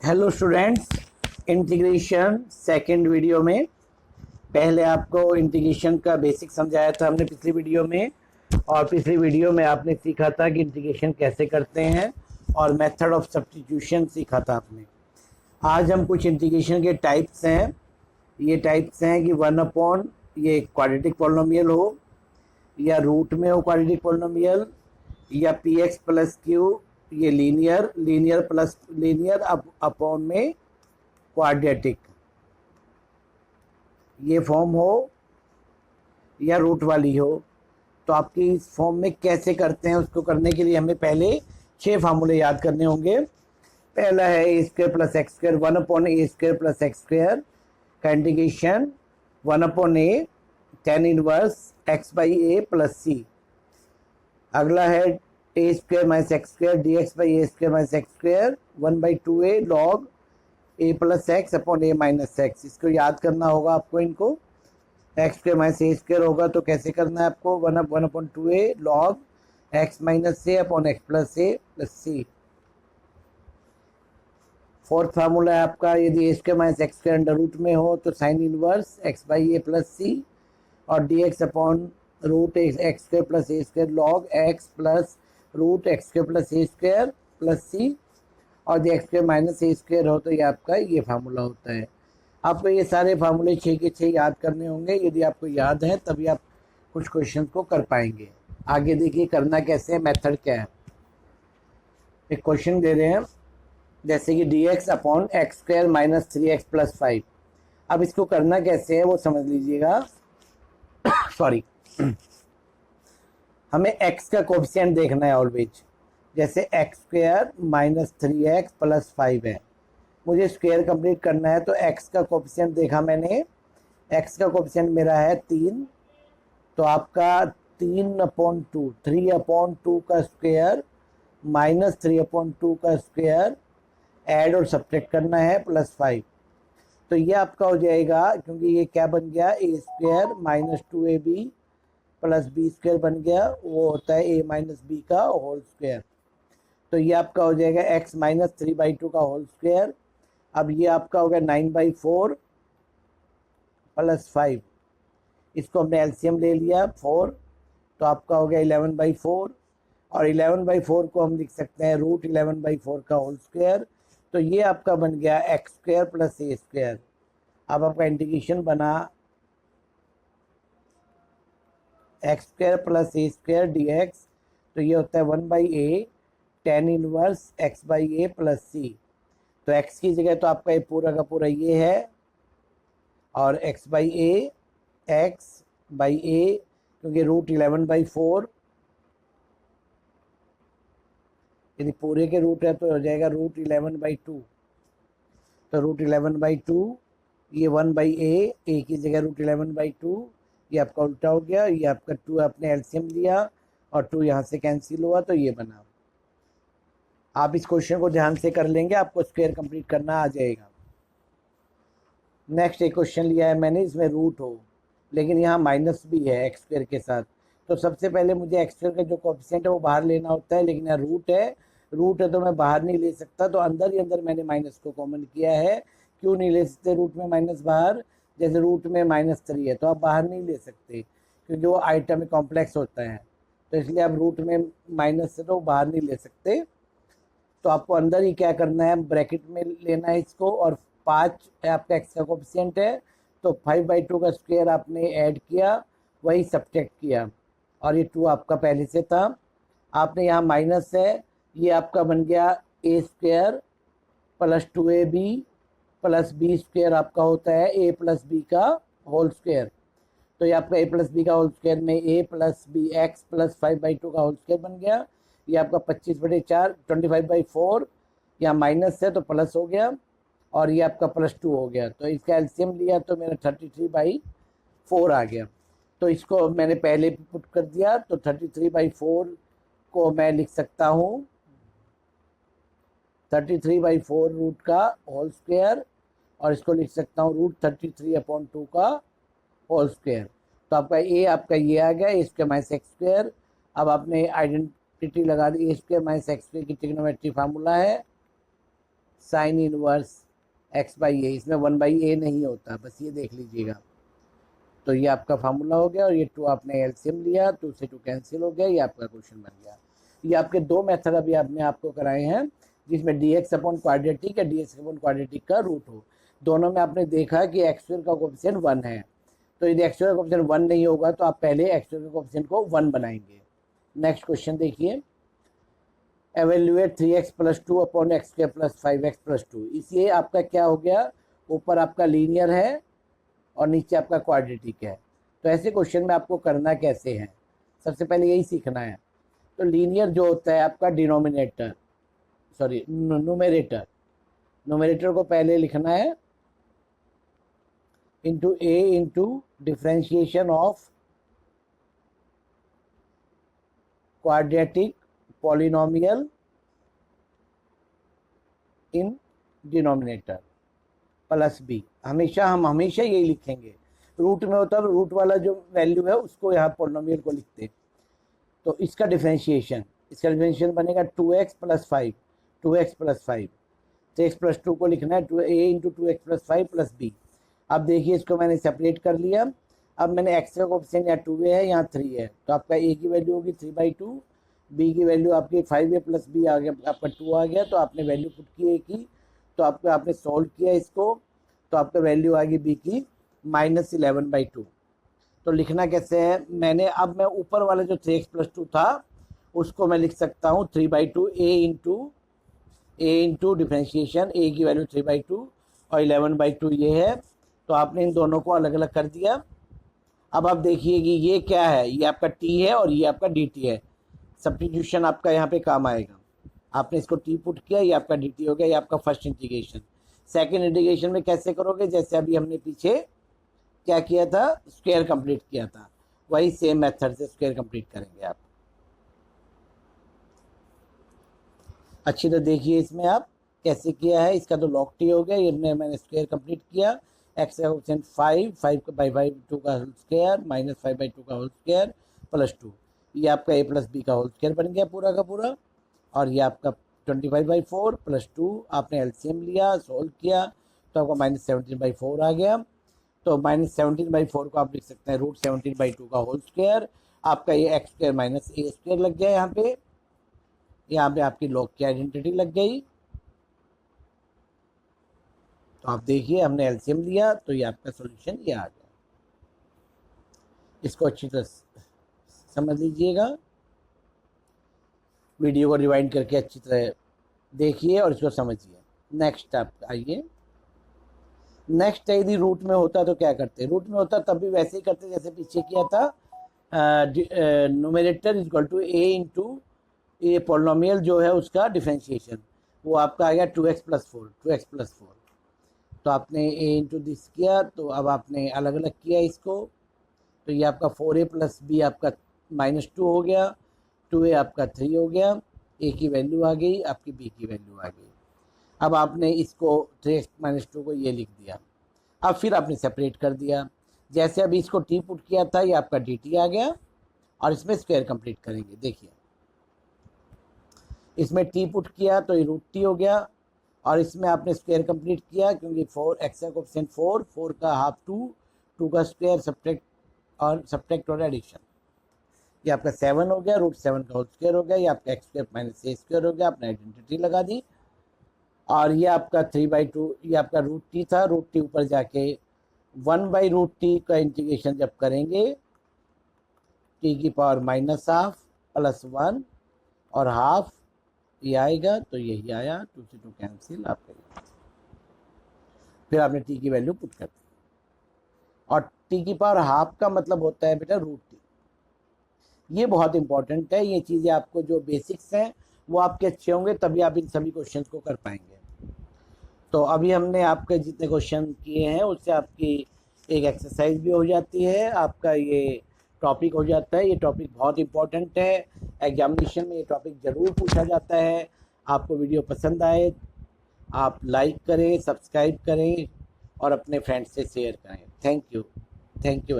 Hello students, integration second video में पहले आपको इंटीग्रेशन का बेसिक समझाया था हमने पिछली वीडियो में। और पिछली वीडियो में आपने सीखा था कि इंटीग्रेशन कैसे करते हैं और मेथड ऑफ सब्स्टिट्यूशन सीखा था आपने। आज हम कुछ इंटीग्रेशन के टाइप्स हैं। ये टाइप्स हैं कि 1 अपॉन ये क्वाड्रेटिक पॉलिनोमियल हो, या रूट में हो क्वाड्रेटिक पॉलिनोमियल, या पी एक्स प्लस क्यू ये लीनियर प्लस लीनियर अपॉन में क्वाड्रेटिक ये फॉर्म हो, या रूट वाली हो। तो आपकी इस फॉर्म में कैसे करते हैं, उसको करने के लिए हमें पहले 6 फार्मूले याद करने होंगे। पहला है a square plus x square, 1/a² plus x square का integration 1/a tan inverse x by a plus c. अगला है a square minus x square d x by a square minus x square 1/2a log a plus x upon a minus x. इसको याद करना होगा आपको। इनको x square minus a square होगा तो कैसे करना है आपको, 1/2a log x minus a upon x plus a plus c. Fourth formula है आपका, यदि a square minus x square under root में हो तो sine inverse x by a plus c और d x upon root x square plus a square log x plus root x square plus a square plus c. और d x square minus a square हो तो ये आपका ये formula होता है। आपको ये सारे फार्मूले 6 के 6 याद करने होंगे। यदि आपको याद है तभी आप कुछ क्वेश्चन को कर पाएंगे। आगे देखिए करना कैसे है, मेथड क्या है। एक क्वेश्चन दे रहे हैं जैसे कि D x upon x square minus 3x plus 5। अब इसको करना कैसे है वो समझ लीजिएगा। सॉरी, हमें x का कोफिशिएंट देखना है ऑलवेज। जैसे x square minus 3x plus 5 है, मुझे स्क्वायर कंप्लीट करना है तो x का कोफिशिएंट देखा मैंने। x का कोफिशिएंट मेरा है 3, तो आपका 3/2 3/2 का स्क्वायर माइनस 3/2 का स्क्वायर ऐड और सब्ट्रैक्ट करना है प्लस 5। तो ये आपका हो जाएगा, क्योंकि ये क्या बन गया, a square minus 2ab plus b square बन गया, वो होता है ए माइनस बी का होल स्क्वायर। तो ये आपका हो जाएगा x माइनस 3/2 का होल स्क्वायर। अब ये आपका हो गया 9/4 प्लस 5। इसको हमने एलसीएम ले लिया 4, तो आपका हो गया 11/4। और 11/4 को हम लिख सकते हैं रूट 11/4 का होल स्क्वायर। तो ये आपका बन गया x square plus a square. अब आपका इंटीग्रेशन बना x square plus a square d x, तो ये होता है 1/a tan inverse x by a plus c. तो x की जगह तो आपका ये पूरा का पूरा ये है, और x by a x by a, क्योंकि रूट 11/4 यदि पूरे के रूट है तो हो जाएगा रूट 11/2। तो रूट 11/2 ये 1/a, ए की जगह रूट 11/2, ये आपका उल्टा हो गया। ये आपका 2 आपने एलसीएम लिया और 2 यहाँ से कैंसिल हुआ तो ये बना। आप इस क्वेश्चन को ध्यान से कर लेंगे, आपको स्क्वायर कंप्लीट करना आ जाएगा। नेक्स्ट एक क्वेश्चन लिया है मैंने, इसमें रूट हो लेकिन यहाँ माइनस भी है एक्स स्क्वायर के साथ। तो सबसे पहले मुझे एक्स स्क्वायर का जो कोएफिशिएंट है वो बाहर लेना होता है, लेकिन यहाँ रूट है तो मैं बाहर नहीं ले सकता। तो अंदर ही अंदर मैंने माइनस को कॉमन किया है। क्यों नहीं ले सकते रूट में माइनस बाहर, जैसे रूट में -3 है तो आप बाहर नहीं ले सकते क्योंकि वो आइटम कॉम्प्लेक्स होता है, तो इसलिए आप रूट में माइनस से तो बाहर नहीं ले सकते। तो आपको अंदर ही क्या करना है, ब्रैकेट में लेना है इसको, और 5 आपका एक्स का कोएफिशिएंट है तो 5/2 का स्क्वायर आपने ऐड किया, वही सब्ट्रैक्ट किया, और ये 2 आपका पहले से था। आपने यहाँ माइनस है, ये आपका बन गया a square plus 2ab plus b square आपका होता है ए प्लस बी का होल स्क्वायर। तो ये आपका ए प्लस बी का होल स्क्वायर में a plus b x plus 5/2 का होल स्क्वायर बन गया। ये आपका 25/4 25/4, यहाँ माइनस है तो प्लस हो गया, और ये आपका +2 हो गया। तो इसका एलसीएम लिया तो मेरा 33/4 आ गया। तो इसको मैंने पहले पुट कर दिया, तो 33/4 को मैं लिख सकता हूँ 33/4 रूट का होल स्क्वायर, और इसको लिख सकता हूँ रूट 33/2 का होल स्क्वायर। तो आपका ए आपका ये आ गया, a square minus x square. अब आपने आइडेंटिटी लगा दी, ए स्क्वायर माइनस एक्स स्क्वायर की ट्रिग्नोमेट्री फार्मूला है साइन इनवर्स एक्स बाई ए, इसमें 1/a नहीं होता, बस ये देख लीजिएगा। तो ये आपका फार्मूला हो गया और ये 2 आपने एलसीएम लिया, 2 से 2 कैंसिल हो गया, ये आपका क्वेश्चन बन गया। ये आपके 2 मेथड अभी आपने आपको कराए हैं जिसमें dx अपॉन क्वाड्रेटिक या dx अपॉन क्वाड्रेटिक का रूट हो। दोनों में आपने देखा कि एक्स स्क्वायर का कोएफिशिएंट 1 है, तो यदि एक्स स्क्वायर का कोएफिशिएंट 1 नहीं होगा तो आप पहले एक्स स्क्वायर के कोएफिशिएंट को 1 बनाएंगे। नेक्स्ट क्वेश्चन देखिए, evaluate 3x + 2 upon x square plus 5x + 2। इसलिए आपका क्या हो गया, ऊपर आपका लीनियर है और नीचे आपका क्वाड्रेटिक है। तो ऐसे क्वेश्चन में आपको करना कैसे है, सबसे पहले यही सीखना है। तो लीनियर जो होता है आपका न्यूमरेटर को पहले लिखना है into a into differentiation of quadratic polynomial in denominator plus b। हम हमेशा यही लिखेंगे। रूट में होता है तो रूट वाला जो वैल्यू है उसको यहाँ पॉलिनोमियल को लिखते हैं। तो इसका डिफरेंशिएशन बनेगा 2x + 5, 2x + 5, तो x + 2 को लिखना है a into 2x + 5 plus b। अब देखिए इसको मैंने सेपरेट कर लिया। अब मैंने x का कोएफिशिएंट यहाँ 2a है, यहाँ 3 है, तो आपका a की वैल्यू होगी 3/2, b की वैल्यू आपकी 5a प्लस b आ गया, आपका 2 आ गया। तो आपने वैल्यू पुट की a की, तो आपने सॉल्व किया इसको, तो आपका वैल्यू आ गई b की -11/2। तो लिखना कैसे है, अब मैं ऊपर वाला जो 3x + 2 था उसको मैं लिख सकता हूँ 3/2 a इंटू डिफ्रेंशिएशन, a की वैल्यू 3/2 और 11/2 ये है। तो आपने इन दोनों को अलग अलग कर दिया। अब आप देखिए कि ये क्या है, ये आपका t है और ये आपका dt है। सब्स्टिट्यूशन आपका यहाँ पे काम आएगा। आपने इसको t पुट किया, ये आपका dt हो गया, ये आपका फर्स्ट इंटीग्रेशन। सेकंड इंटीग्रेशन में कैसे करोगे, जैसे अभी हमने पीछे क्या किया था, स्क्वायर कंप्लीट किया था, वही सेम मेथड से स्क्वायर कंप्लीट करेंगे आप। अच्छी तरह देखिए इसमें आप कैसे किया है। इसका तो log t हो गया, ये मैंने स्क्वायर कंप्लीट किया। x का कोएफिशिएंट 5/2 का होल स्क्वायर माइनस 5/2 का होल स्क्वायर प्लस 2, ये आपका a + b का होल स्क्वायर बन गया पूरा का पूरा। और ये आपका 25/4 प्लस 2, आपने एलसीएम लिया, सोल्व किया, तो आपका -17/4 आ गया। तो -17/4 को आप लिख सकते हैं √17/2 का होल स्क्वायर। आपका ये x² - a² लग गया, यहाँ पे आपकी log की आइडेंटिटी लग गई। तो आप देखिए हमने एलसीएम लिया, तो ये आपका सॉल्यूशन ये आ गया। इसको अच्छी तरह समझ लीजिएगा, वीडियो को रिवाइंड करके अच्छी तरह देखिए और इसको समझिए। नेक्स्ट आप आइए। नेक्स्ट यदि रूट में होता तो क्या करते, रूट में होता तब भी वैसे ही करते जैसे पीछे किया था। Numerator equal to a into ये पॉलिनोमियल जो है उसका डिफरेंशिएशन, वो आपका आ गया 2x + 4। तो आपने a इंटू दिस किया, तो अब आपने अलग अलग किया इसको, तो ये आपका 4a + b आपका -2 हो गया, 2a आपका 3 हो गया, a की वैल्यू आ गई, आपकी b की वैल्यू आ गई। अब आपने इसको 3x - 2 को ये लिख दिया। अब फिर आपने सेपरेट कर दिया, जैसे अभी इसको t पुट किया था, ये आपका dt आ गया और इसमें स्क्वायर कंप्लीट करेंगे। देखिए इसमें t पुट किया तो ये √t हो गया, और इसमें आपने स्क्वायर कंप्लीट किया क्योंकि 4x का कोएफिशिएंट 4 का हाफ 2 का स्क्वायर सब्ट्रैक्ट और एडिशन, ये आपका 7 हो गया, √7 का होल स्क्वायर हो गया, ये आपका x² - a² हो गया। आपने आइडेंटिटी लगा दी, और ये आपका 3/2, ये आपका √t था, √t ऊपर जाके 1/√t का इंटीग्रेशन जब करेंगे, t की पावर -½ प्लस 1 और हाफ ये आएगा, तो यही आया, 2 से 2 कैंसिल आपका। फिर आपने t की वैल्यू पुट कर दी, और t की पावर हाफ का मतलब होता है बेटा √t। ये बहुत इंपॉर्टेंट है, ये चीज़ें आपको जो बेसिक्स हैं वो आपके अच्छे होंगे, तभी आप इन सभी क्वेश्चंस को कर पाएंगे। तो अभी हमने आपके जितने क्वेश्चन किए हैं उससे आपकी एक एक्सरसाइज भी हो जाती है, आपका ये टॉपिक हो जाता है। ये टॉपिक बहुत इंपॉर्टेंट है, एग्जामिनेशन में ये टॉपिक ज़रूर पूछा जाता है। आपको वीडियो पसंद आए आप लाइक करें, सब्सक्राइब करें और अपने फ्रेंड्स से शेयर करें। Thank you very